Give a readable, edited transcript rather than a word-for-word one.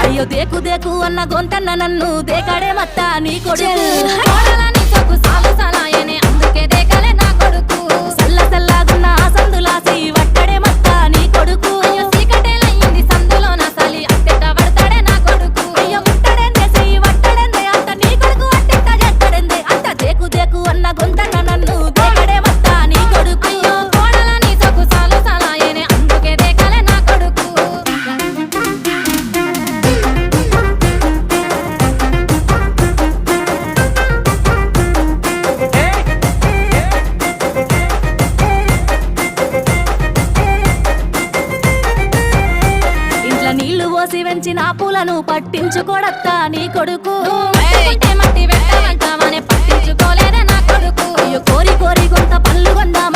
అయ్యో దేకు దేకు అన్న గొంతన్న నన్ను దేకాడే మత్త నీ కొడుకు కోడలని సొక్కు సాలు సలాయనే అందుకే దేకలే నా కొడుకు సల్ల సల్లాగున్న ఆ సందులాసి వట్టడే మత్త నీ కొడుకు అయ్యో సీకటేలయ్యింది సందులో నా సలి అట్టెట్ట పడతాడే నా కొడుకు అయ్యో ముట్టడెందే చెయ్యి వట్టడెందే అంత నీ కొడుకు అట్టెట్ట చేస్తాడెందే అంత దేకు దేకు అన్న గొంతన్న నన్ను దేకడే మత్త నీ కొడుకు అయ్యో కోడలని సొక్కు సాలు సలాయనే అందుకే దేకలే నా కొడుకు నీళ్లు పోసి వెంచిన పూలను పట్టించుకోడత్తా నీ కొడుకు మట్టి వెంటనే పట్టించుకోలేదే నా కొడుకు అయ్యో కోరి కోరి కొంత పళ్ళు కొందాం